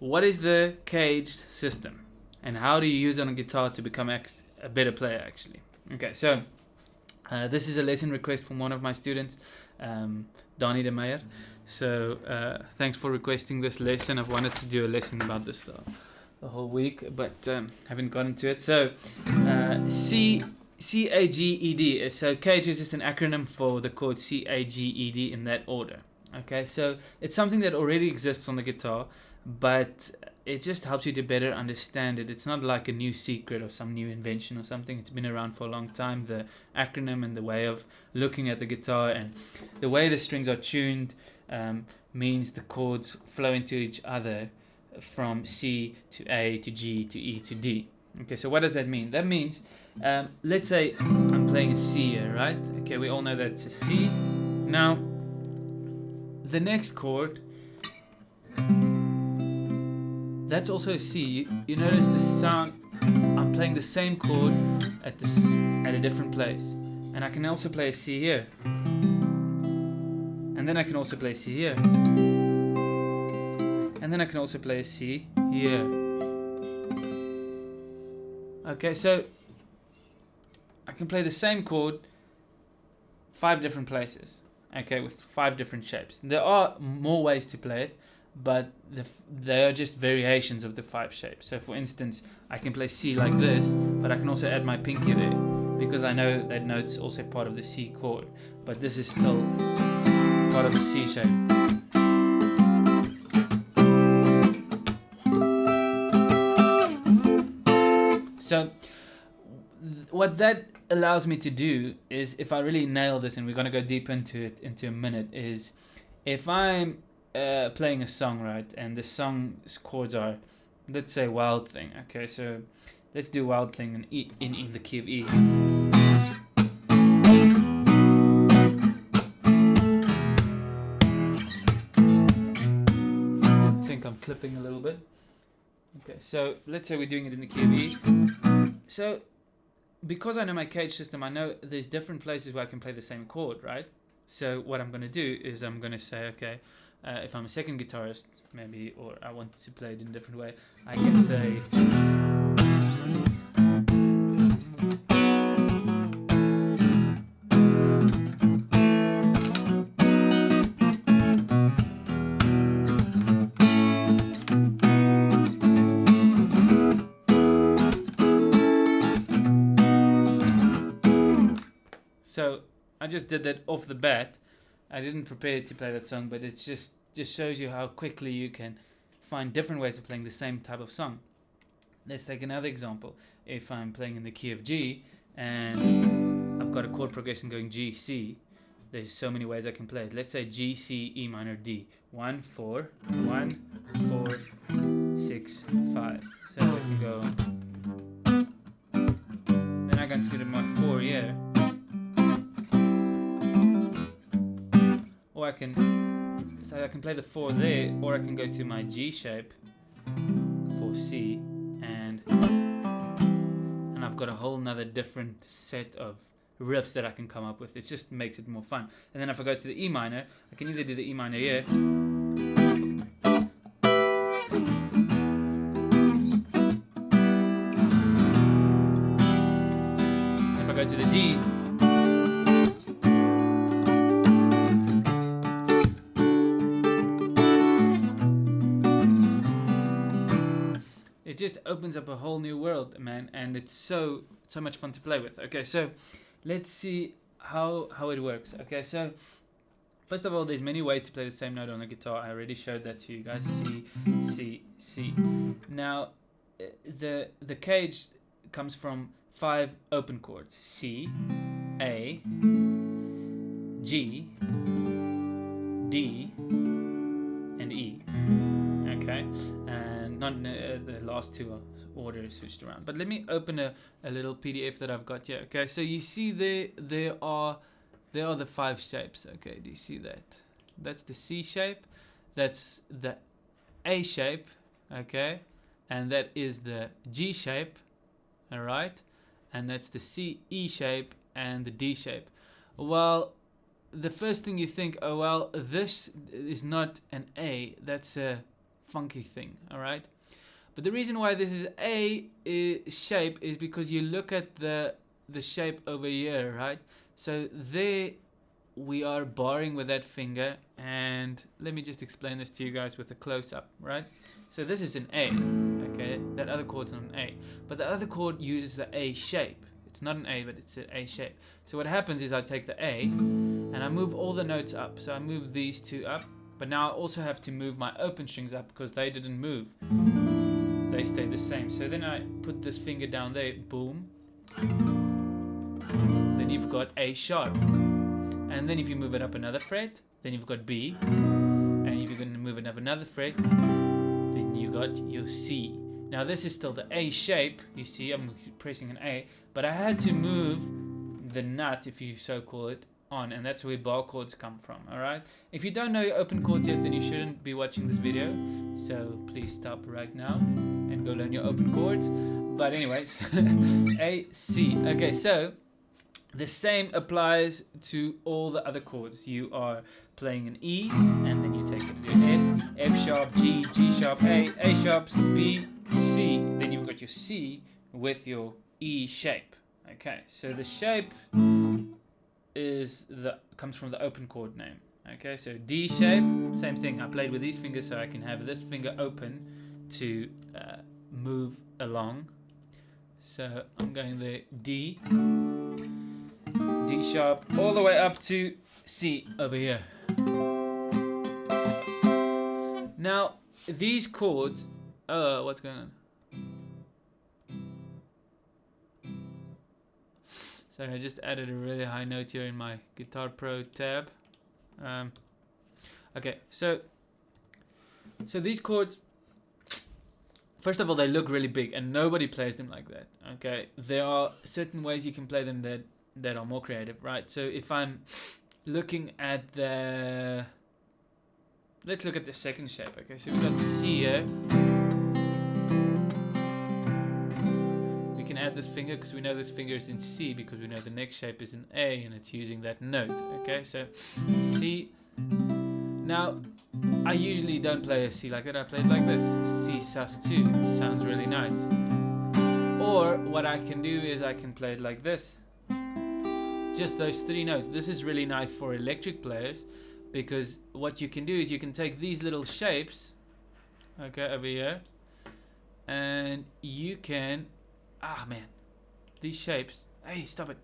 what is the CAGED system? And how do you use it on a guitar to become a better player, actually? Okay, so this is a lesson request from one of my students, Donnie de Meyer. So thanks for requesting this lesson. I've wanted to do a lesson about this the whole week, but haven't gotten to it. So CAGED. So CAGED is just an acronym for the chord CAGED in that order. Okay, so it's something that already exists on the guitar, but it just helps you to better understand it. It's not like a new secret or some new invention or something. It's been around for a long time. The acronym and the way of looking at the guitar and the way the strings are tuned means the chords flow into each other from C to A to G to E to D. Okay, so what does that mean? That means, let's say I'm playing a C here, right? Okay, we all know that it's a C. Now, the next chord, that's also a C. You notice the sound. I'm playing the same chord at a different place, and I can also play a C here, and then I can also play a C here, and then I can also play a C here. Okay, so I can play the same chord 5 different places. Okay, with 5 different shapes. There are more ways to play it, but they are just variations of the 5 shapes. So for instance, I can play C like this, but I can also add my pinky there, because I know that note's also part of the C chord, but this is still part of the C shape. So what that allows me to do is, if I really nail this, and we're going to go deep into it into a minute, is if I'm playing a song, right, and the song's chords are, let's say, Wild Thing. Okay, so let's do Wild Thing in E, in the key of E. I think I'm clipping a little bit. Okay, so let's say we're doing it in the key of E. So because I know my CAGED system, I know there's different places where I can play the same chord, right? So what I'm going to do is I'm going to say, okay, if I'm a second guitarist, maybe, or I want to play it in a different way, I can say... So I just did that off the bat. I didn't prepare to play that song, but it just shows you how quickly you can find different ways of playing the same type of song. Let's take another example. If I'm playing in the key of G and I've got a chord progression going G, C, there's so many ways I can play it. Let's say G, C, E minor, D. 1, 4, 1, 4, 6, 5. So I can go. Then I can go to my 4 here. Or I can play the 4 there, or I can go to my G shape for C, and I've got a whole nother different set of riffs that I can come up with. It just makes it more fun. And then if I go to the E minor, I can either do the E minor here, if I go to the D, it just opens up a whole new world, man, and it's so much fun to play with. Okay, so let's see how it works. Okay, so first of all, there's many ways to play the same note on the guitar. I already showed that to you guys. C, C, C. Now, the CAGED comes from 5 open chords: C, A, G, D, and E. Okay, and not the last 2 order switched around. But let me open a little PDF that I've got here. Okay, so you see there are the 5 shapes. Okay, do you see that? That's the C shape, that's the A shape, okay, and that is the G shape, all right, and that's the C, E shape, and the D shape. Well, the first thing you think, oh well, this is not an A, that's a funky thing, all right? But the reason why this is A shape is because you look at the shape over here, right? So there we are barring with that finger, and let me just explain this to you guys with a close-up, right? So this is an A, okay? That other chord's not an A, but the other chord uses the A shape. It's not an A, but it's an A shape. So what happens is I take the A and I move all the notes up. So I move these two up, but now I also have to move my open strings up because they didn't move. They stayed the same. So then I put this finger down there, boom. Then you've got A sharp. And then if you move it up another fret, then you've got B. And if you're going to move it up another fret, then you got your C. Now this is still the A shape. You see, I'm pressing an A, but I had to move the nut, if you so call it, on, and that's where bar chords come from, alright? If you don't know your open chords yet, then you shouldn't be watching this video, so please stop right now and go learn your open chords. But anyways, A, C. Okay, so the same applies to all the other chords. You are playing an E, and then you take it to F, F sharp, G, G sharp, A sharp, B, C. Then you've got your C with your E shape. Okay, so the shape comes from the open chord name. Okay, so D shape, same thing. I played with these fingers so I can have this finger open to move along. So I'm going the D, D sharp, all the way up to C over here. Now these chords, what's going on? Sorry, I just added a really high note here in my Guitar Pro tab. Okay, so these chords, first of all, they look really big, and nobody plays them like that. Okay, there are certain ways you can play them that are more creative, right? So if I'm looking at the, let's look at the second shape. Okay, so we've got C here. Add this finger because we know this finger is in C, because we know the next shape is in A and it's using that note. Okay, so C. Now I usually don't play a C like that. I play it like this, C sus2. Sounds really nice. Or what I can do is I can play it like this, just those three notes. This is really nice for electric players, because what you can do is you can take these little shapes, okay, over here, and you can, these shapes, hey, stop it.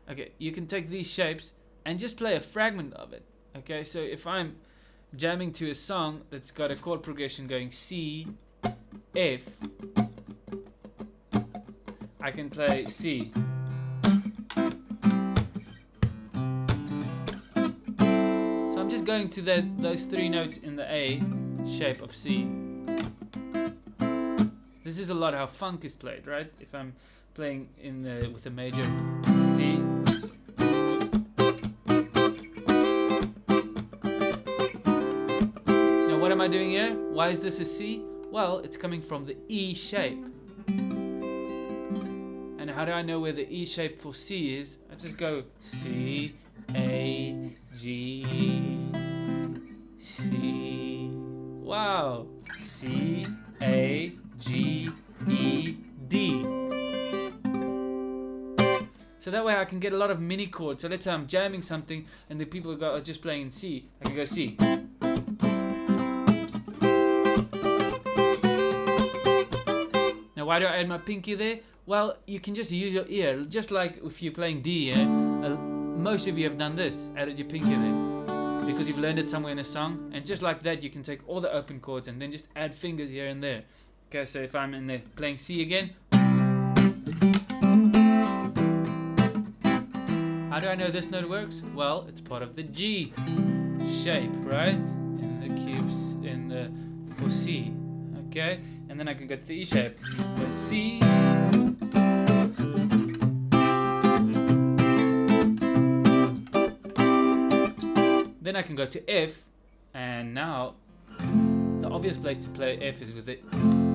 Okay, you can take these shapes and just play a fragment of it. Okay, so if I'm jamming to a song that's got a chord progression going C, F, I can play C. So I'm just going to those three notes in the A shape of C. This is a lot how funk is played, right? If I'm playing with a major C. Now what am I doing here? Why is this a C? Well, it's coming from the E shape. And how do I know where the E shape for C is? I just go C, A, G, C. Wow. C, A, G, E, D. So that way I can get a lot of mini chords. So let's say I'm jamming something and the people are just playing in C. I can go C. Now why do I add my pinky there? Well, you can just use your ear. Just like if you're playing D, most of you have done this. Added your pinky there, because you've learned it somewhere in a song. And just like that, you can take all the open chords and then just add fingers here and there. Okay, so if I'm in there playing C again, how do I know this note works? Well, it's part of the G shape, right? In the keys for C. Okay, and then I can go to the E shape. With C. Then I can go to F, and now the obvious place to play F is with the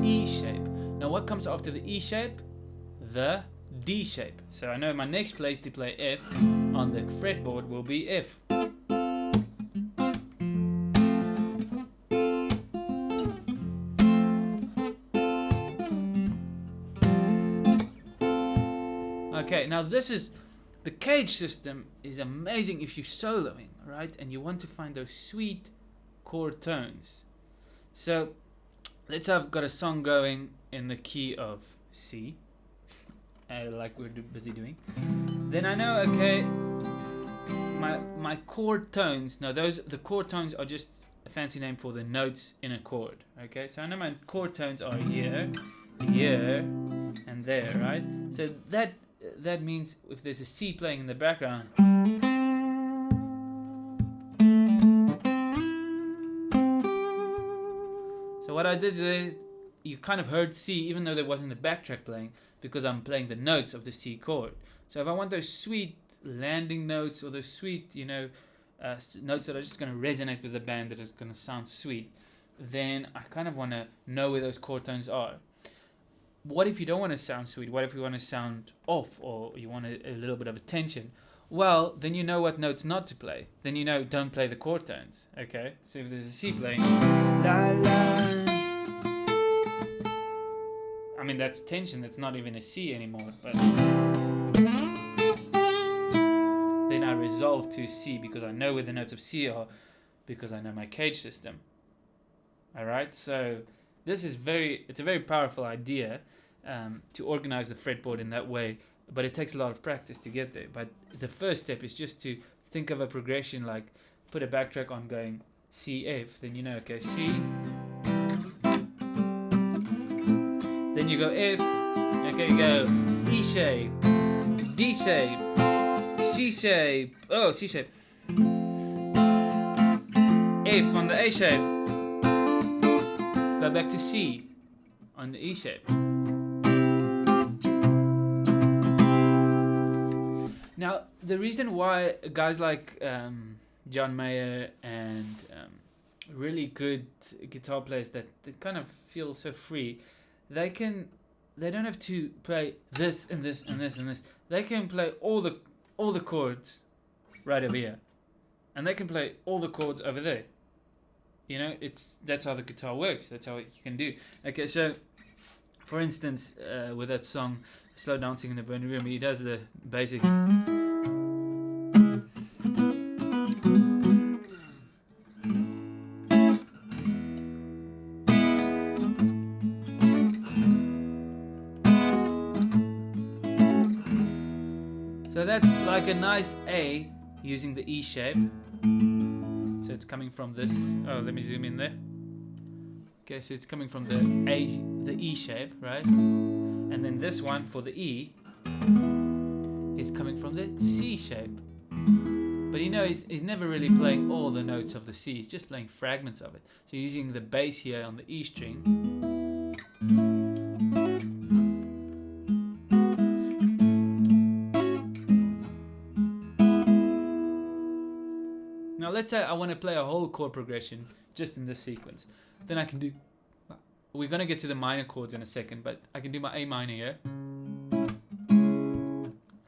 E shape. Now what comes after the E shape? The D shape. So I know my next place to play F on the fretboard will be F. Okay, now this is the CAGED system is amazing if you're soloing, right? And you want to find those sweet chord tones. So let's say I've got a song going in the key of C, like we're busy doing. Then I know, okay, my chord tones. Now the chord tones are just a fancy name for the notes in a chord. Okay, so I know my chord tones are here, here, and there, right? So that means if there's a C playing in the background, so what I did is you kind of heard C even though there wasn't a backtrack playing, because I'm playing the notes of the C chord. So if I want those sweet landing notes, or those sweet, notes that are just going to resonate with the band, that is going to sound sweet, then I kind of want to know where those chord tones are. What if you don't want to sound sweet? What if you want to sound off, or you want a little bit of a tension? Well, then you know what notes not to play. Then you know, don't play the chord tones. Okay, so if there's a C playing, la la, I mean that's tension. That's not even a C anymore. But then I resolve to C because I know where the notes of C are, because I know my CAGED system. All right, so this is it's a very powerful idea to organize the fretboard in that way, but it takes a lot of practice to get there. But the first step is just to think of a progression, like put a backtrack on going C, F, then you know, okay, C, then you go F, okay, you go E shape, D shape, C shape, oh, C shape, F on the A shape, go back to C on the E shape. Now, the reason why guys like John Mayer and really good guitar players that kind of feel so free, they don't have to play this and this and this and this. They can play all the chords right over here, and they can play all the chords over there. You know, that's how the guitar works. That's how you can do. Okay, so for instance, with that song "Slow Dancing in the Burning Room," he does the basic. So that's like a nice A using the E shape. So it's coming from this. Oh, let me zoom in there. Okay, so it's coming from the E shape, right? And then this one for the E is coming from the C shape. But you know, he's never really playing all the notes of the C. He's just playing fragments of it. So using the bass here on the E string. Now let's say I want to play a whole chord progression just in this sequence. Then I can do, we're going to get to the minor chords in a second, but I can do my A minor here.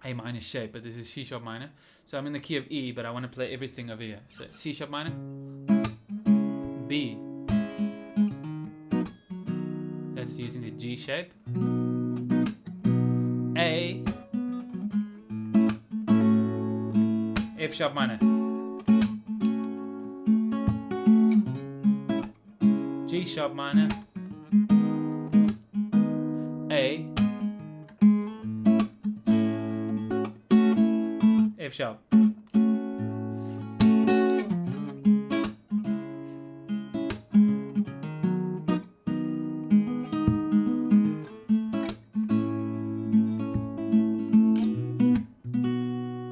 A minor shape, but this is C sharp minor. So I'm in the key of E, but I want to play everything over here. So C sharp minor, B. That's using the G shape. A, F sharp minor. G sharp minor, A, F sharp.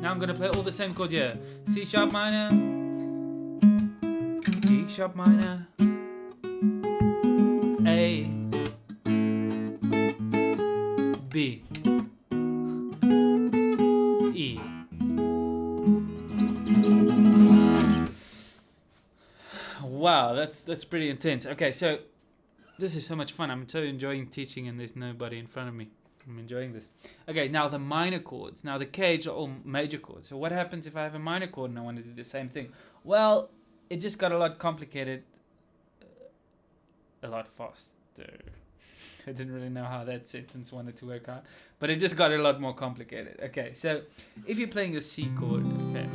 Now I'm going to play all the same chords here. C sharp minor, G sharp minor, A, B, E. Wow, that's pretty intense. Okay, so this is so much fun. I'm so enjoying teaching and there's nobody in front of me. I'm enjoying this. Okay, now the minor chords. Now the CAGED are all major chords. So what happens if I have a minor chord and I want to do the same thing? Well, it just got a lot complicated a lot faster. after. I didn't really know how that sentence wanted to work out, but it just got a lot more complicated. Okay, so if you're playing your C chord, okay,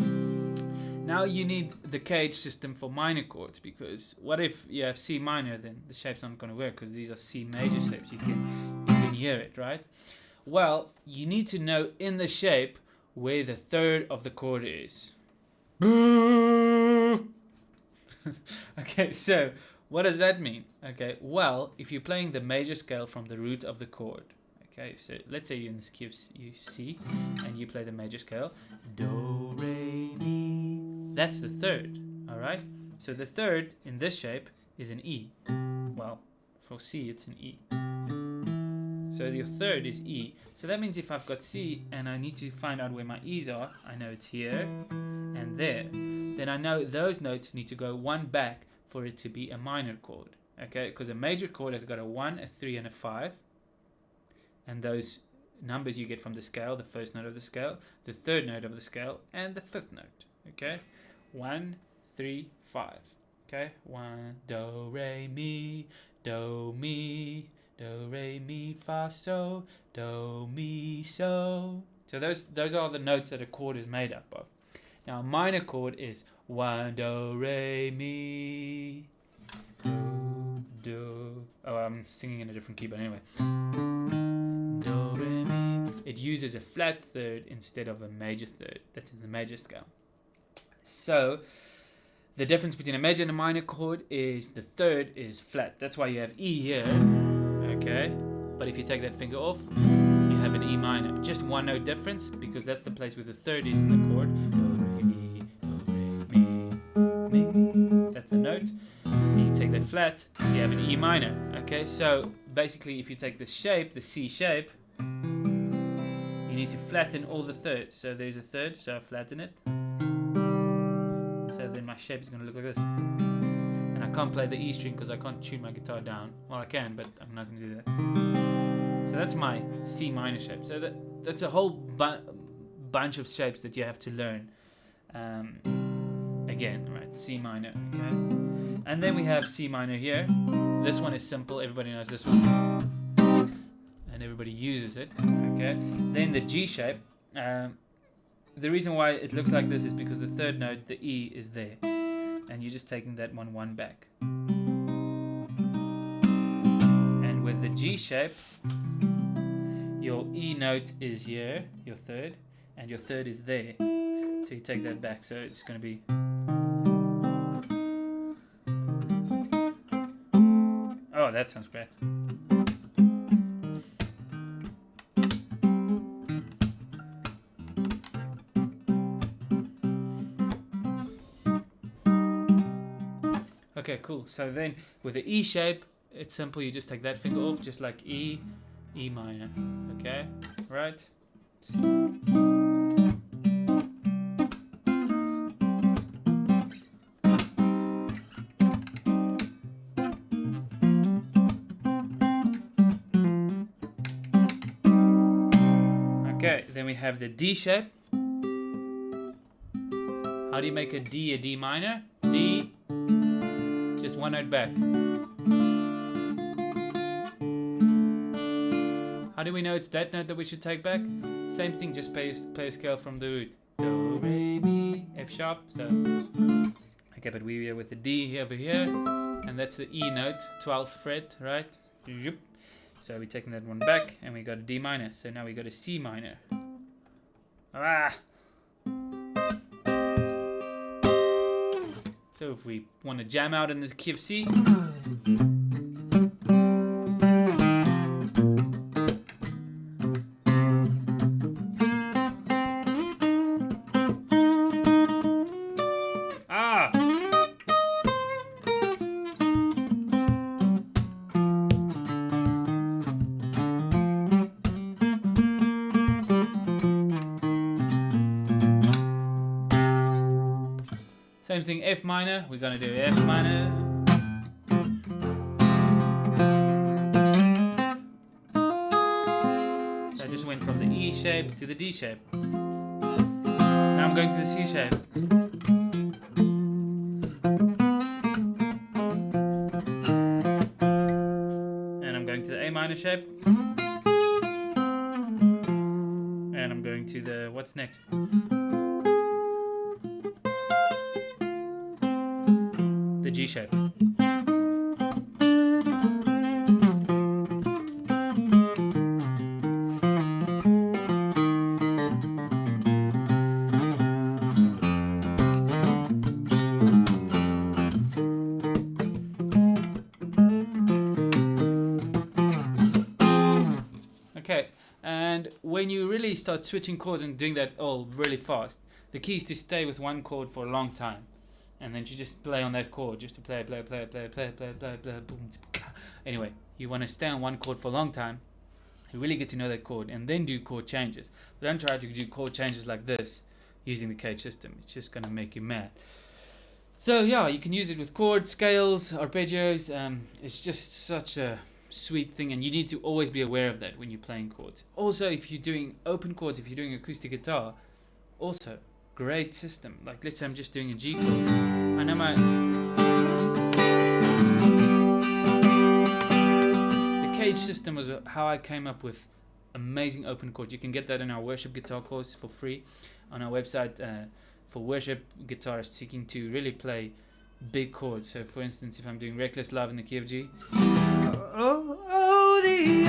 now you need the CAGED system for minor chords, because what if you have C minor, then the shape's not going to work, because these are C major shapes. You can hear it, right? Well, you need to know in the shape where the third of the chord is. Okay, so what does that mean? Okay, well, if you're playing the major scale from the root of the chord, okay, so let's say you're in this key of C and you play the major scale, do, re, mi, that's the third, all right? So the third in this shape is an E. Well, for C it's an E. So your third is E. So that means if I've got C and I need to find out where my E's are, I know it's here and there. Then I know those notes need to go one back for it to be a minor chord. Okay, because a major chord has got a 1, a 3, and a 5. And those numbers you get from the scale, the first note of the scale, the third note of the scale, and the fifth note. Okay, 1, 3, 5. Okay, 1, do, re, mi, do, mi, do, re, mi, fa, so, do, mi, so. So those are the notes that a chord is made up of. Now a minor chord is 1, do, re, mi, do. Oh, I'm singing in a different key, but anyway. Do, re, mi. It uses a flat third instead of a major third. That's in the major scale. So the difference between a major and a minor chord is the third is flat. That's why you have E here. Okay, but if you take that finger off, you have an E minor. Just one note difference, because that's the place where the third is in the chord. Do, re, mi, do, re, mi, mi. That's the note. You take that flat, you have an E minor. Okay, so basically if you take the shape, the C shape, you need to flatten all the thirds. So there's a third, so I flatten it. So then my shape is going to look like this. And I can't play the E string because I can't tune my guitar down. Well, I can, but I'm not going to do that. So that's my C minor shape. So that's a whole bunch of shapes that you have to learn. Again, right, C minor, okay? And then we have C minor here. This one is simple, everybody knows this one. And everybody uses it, okay? Then the G shape. The reason why it looks like this is because the third note, the E, is there. And you're just taking that one back. And with the G shape, your E note is here, your third, and your third is there. So you take that back, so it's going to be... Oh, that sounds great. Okay, cool. So then with the E shape, it's simple. You just take that finger off, just like E, E minor. Okay, right? Okay, then we have the D shape. How do you make a D minor? D, just one note back. How do we know it's that note that we should take back? Same thing, just play a scale from the root. Do, re, mi, F sharp. So, okay, but we are with the D over here, and that's the E note, 12th fret, right? So we're taking that one back, and we got a D minor. So now we got a C minor. Ah! So if we want to jam out in this key of C, same thing, F minor, we're gonna do F minor. So I just went from the E shape to the D shape. Now I'm going to the C shape. going to the A minor shape. And I'm going to the, what's next? The G shape. Okay, and when you really start switching chords and doing that all really fast, the key is to stay with one chord for a long time, and then you just play on that chord, just to play, boom. Anyway, you want to stay on one chord for a long time. You really get to know that chord, and then do chord changes. But don't try to do chord changes like this using the CAGED system. It's just gonna make you mad. So yeah, you can use it with chords, scales, arpeggios. It's just such a sweet thing, and you need to always be aware of that when you're playing chords. Also, if you're doing open chords, if you're doing acoustic guitar, also great system. Like, let's say I'm just doing a G chord. I know the CAGED system was how I came up with amazing open chords. You can get that in our worship guitar course for free on our website for worship guitarists seeking to really play big chords. So for instance, if I'm doing Reckless Love in the key of G, the overwhelming,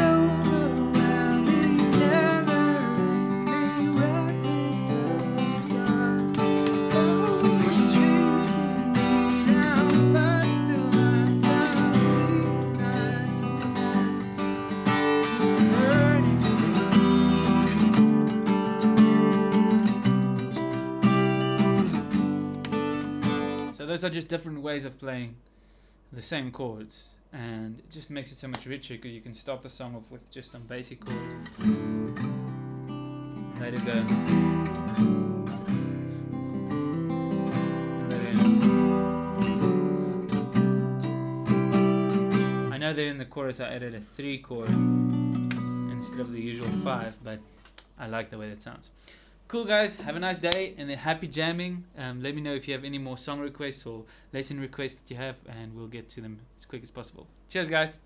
never-ending reckless love of God. It's chasing me down fast till I'm burning. So those are just different ways of playing the same chords, and it just makes it so much richer because you can start the song off with just some basic chords. Let it go. I know that in the chorus I added a 3 chord instead of the usual 5, but I like the way that sounds. Cool guys, have a nice day and a happy jamming. Let me know if you have any more song requests or lesson requests that you have, and we'll get to them as quick as possible. Cheers guys.